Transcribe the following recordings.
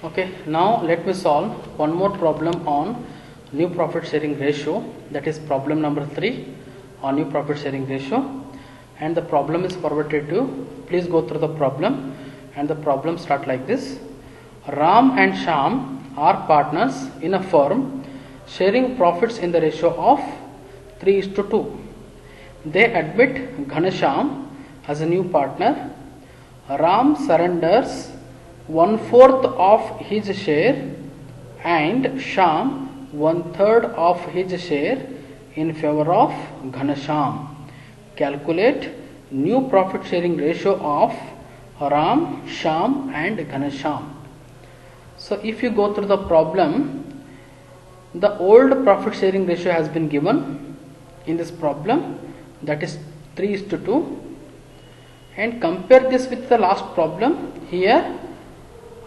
Okay, now let me solve one more problem on new profit sharing ratio, that is problem number 3 on new profit sharing ratio, and the problem is forwarded to you. Please go through the problem, and the problem start like this. Ram and Shyam are partners in a firm sharing profits in the ratio of 3:2. They admit Ghanshyam as a new partner. Ram surrenders 1/4 of his share and Shyam 1/3 of his share in favor of Ghanshyam. Calculate new profit sharing ratio of Ram, Shyam and Ghanshyam. So if you go through the problem, the old profit sharing ratio has been given in this problem, that is 3:2, and compare this with the last problem. Here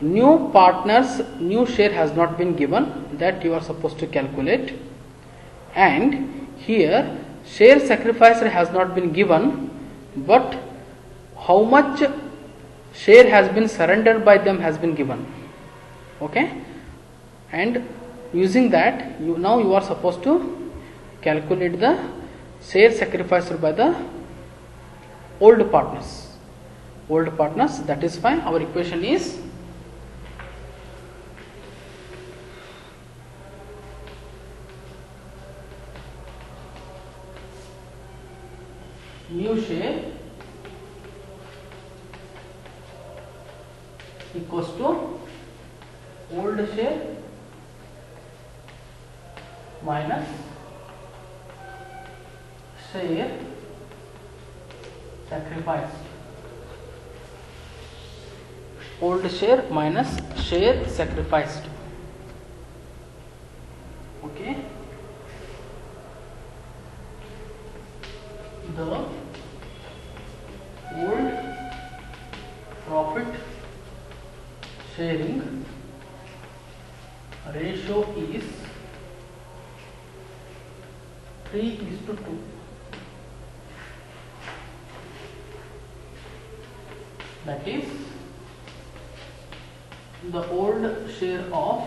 new partners, new share has not been given, that you are supposed to calculate, and here share sacrifice has not been given, but how much share has been surrendered by them has been given. Okay, and using that now you are supposed to calculate the share sacrificed by the old partners. That is fine. Our equation is new share equals to old share minus share sacrifice. Old share minus share sacrificed. Okay. The old profit sharing ratio is 3:2. That is, the old share of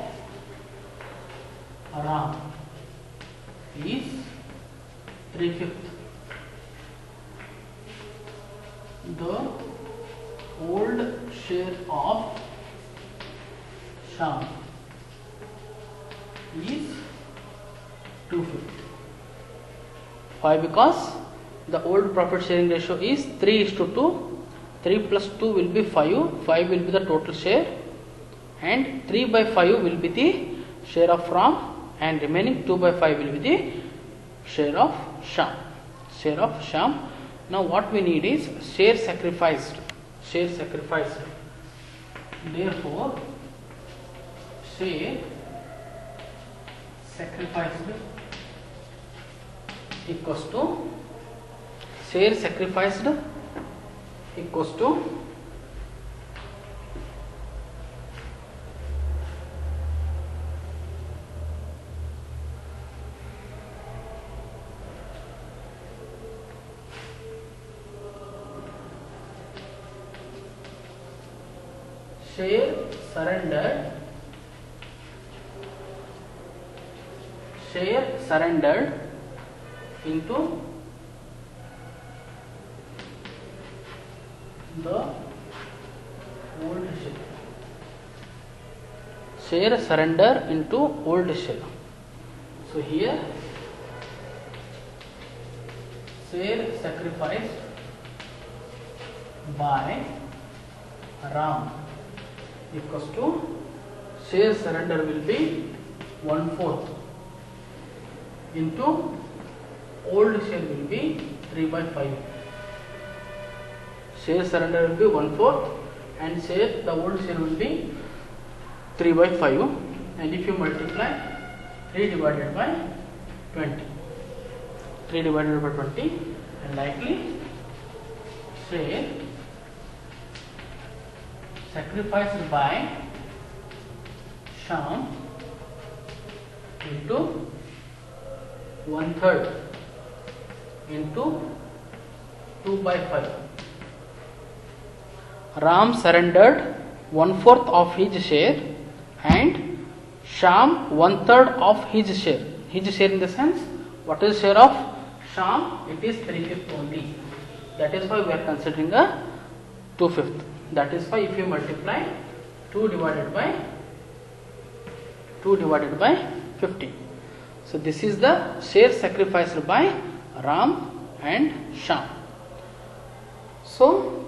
Ram is 3/5. The old share of Shyam is 2/5. Why? Because the old profit sharing ratio is 3:2. 3 plus 2 will be 5. 5 will be the total share, and 3/5 will be the share of Ram, and remaining 2/5 will be the share of Shyam. Now what we need is share sacrificed. Therefore share sacrificed equals to share sacrificed equals to share surrendered into the old share. Share surrender into old share. So here share sacrificed by Ram equals to share surrender will be 1/4 into old share will be 3/5. Share surrender will be 1/4 and the old share will be 3/5, and if you multiply 3 divided by 20, and likely share sacrificed by Shyam into 1/3 into 2/5. Ram surrendered 1/4 of his share and Sham 1/3 of his share. His share in the sense, what is share of Sham? It is 3/5 only. That is why we are considering a 2/5. That is why if you multiply 2 divided by 50. So this is the share sacrificed by Ram and Sham. So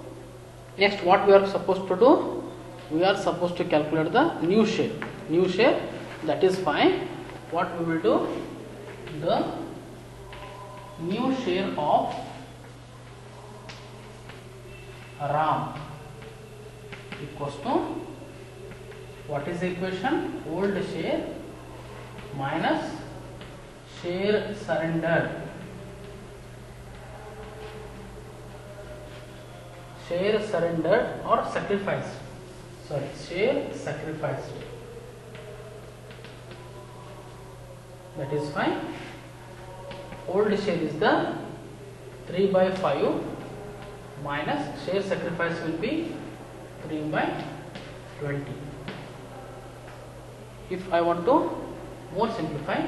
next what we are supposed to do? We are supposed to calculate the new share. New share, that is fine. What we will do? The new share of Ram equals to, what is the equation? Old share minus share surrendered. Share surrendered or sacrificed. Sorry, share sacrificed. That is fine. Old share is the 3/5 minus share sacrifice will be 3/20. If I want to more simplify,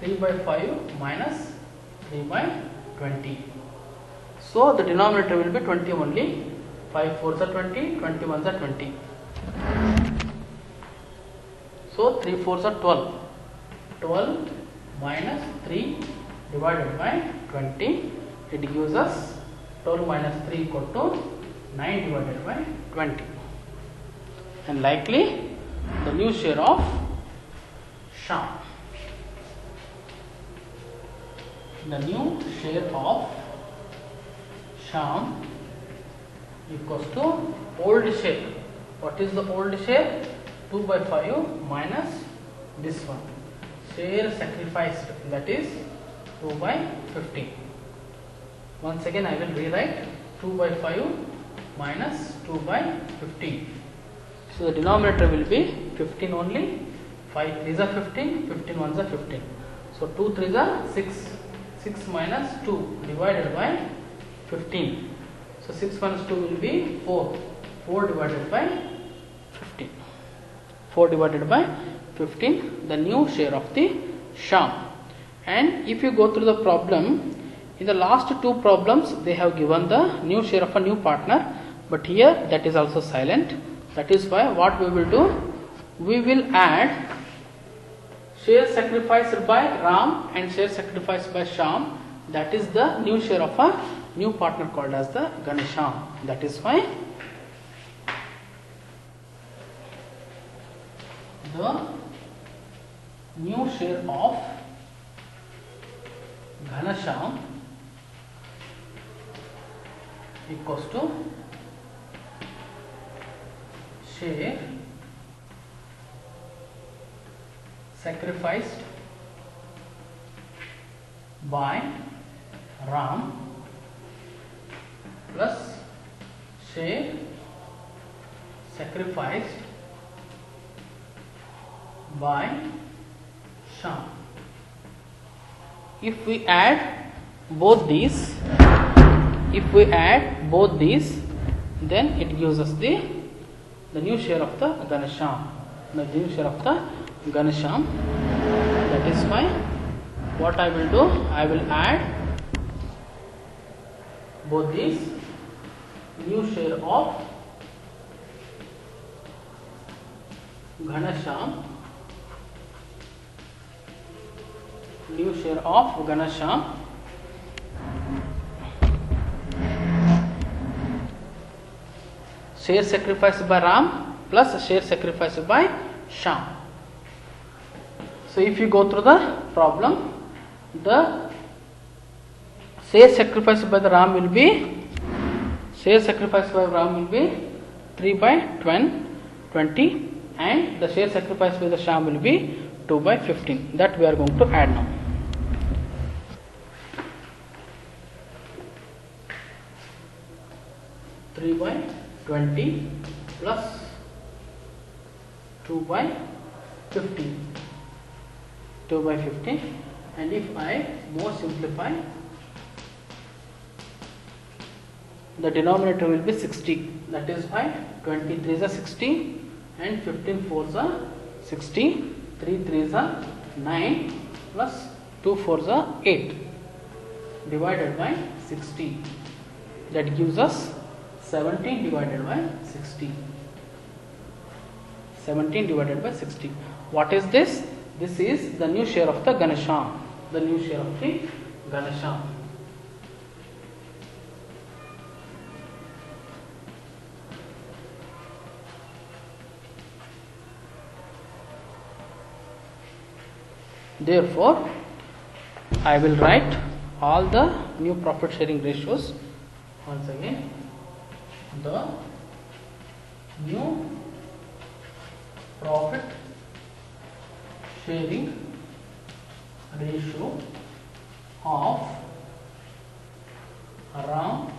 3/5 minus 3/20. So the denominator will be 20 only. 5 4s are 20, 20 1s are 20. So 3 4s are 12. 12 minus 3 divided by 20. It gives us 12 minus 3 equal to 9 divided by 20. And likely the new share of Sham. The new share of Sham equals to old share. What is the old share? 2/5 minus this one. Share sacrificed, that is 2/15. Once again I will rewrite 2/5 minus 2/15. So the denominator will be 15 only. 5 3s are 15, 15 1s are 15. So 2 3s are 6. 6 minus 2 divided by 15. So 6 minus 2 will be 4. 4 divided by 15. 4 divided by 15, the new share of the Sham. And if you go through the problem, in the last two problems they have given the new share of a new partner, but here that is also silent. That is why what we will do, we will add share sacrificed by Ram and share sacrificed by Sham. That is the new share of a new partner called as the Ganesham. That is why the new share of Ganesham equals to share sacrificed by Ram plus share sacrificed by Sham. If we add both these, then it gives us the new share of the Ganesham. The new share of the Ganesham. That is why what I will do, I will add both these, new share of Ganesham, new share of Ganesham share sacrificed by Ram plus share sacrificed by Sham. So if you go through the problem, the share sacrificed by the Ram will be 3/20, and the share sacrificed by the Sham will be 2/15. That we are going to add now. Three by 20 plus 2/15. 2/15, and if I more simplify, the denominator will be 60. That is why 23 is a 60 and 15 4s are 60, 3 3s are 9 plus 2 4s are 8 divided by 60. That gives us 17 divided by 60. 17 divided by 60. What is this? This is the new share of the Ghanashyam. The new share of the Ghanashyam. Therefore, I will write all the new profit sharing ratios once again. The new profit sharing ratio of Ram,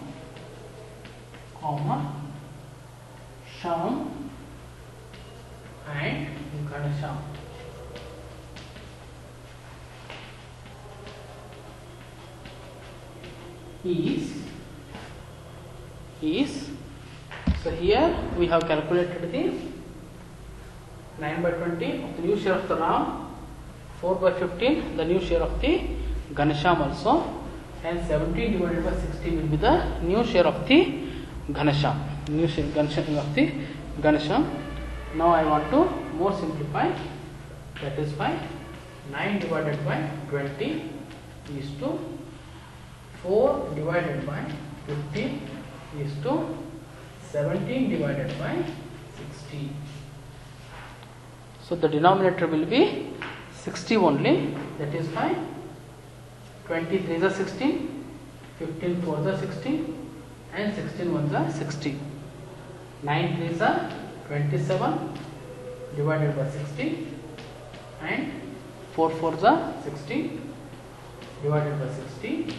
Shyam and Ghanashyam. Is so here we have calculated the 9 by 20 of the new share of the Ram, 4 by 15 the new share of the Ghanashyam also, and 17 divided by 60 will be the new share of the Ghanashyam. New share of the Ghanashyam. Now I want to more simplify. That is why 9 divided by 20 is to 4 divided by 50 is to 17 divided by 60. So the denominator will be 60 only. That is why 20 3s are 16, 15 4s are 16, and 16 1s are 60. 9 3s are 27 divided by 60, and 4 4s are 60 divided by 60,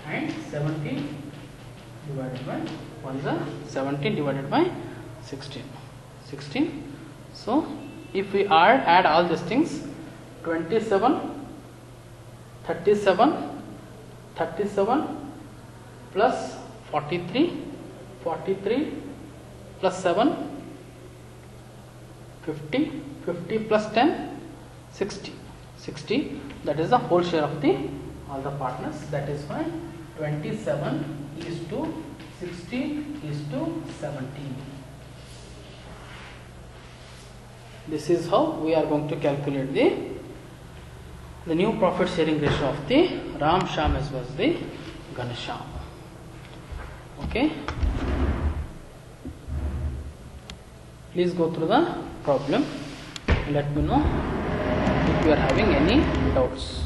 and 17 divided by 1s are 17 divided by 16. So if we add all these things, 27 37 plus 43 plus 7 50 plus 10 60. That is the whole share of all the partners. That is why 27 is to 60 is to 17. This is how we are going to calculate the new profit sharing ratio of the Ram, Shyam as well as the Ghanashyam. Okay. Please go through the problem and let me know if you are having any doubts.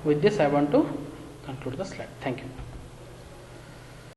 With this, I want to conclude the slide. Thank you.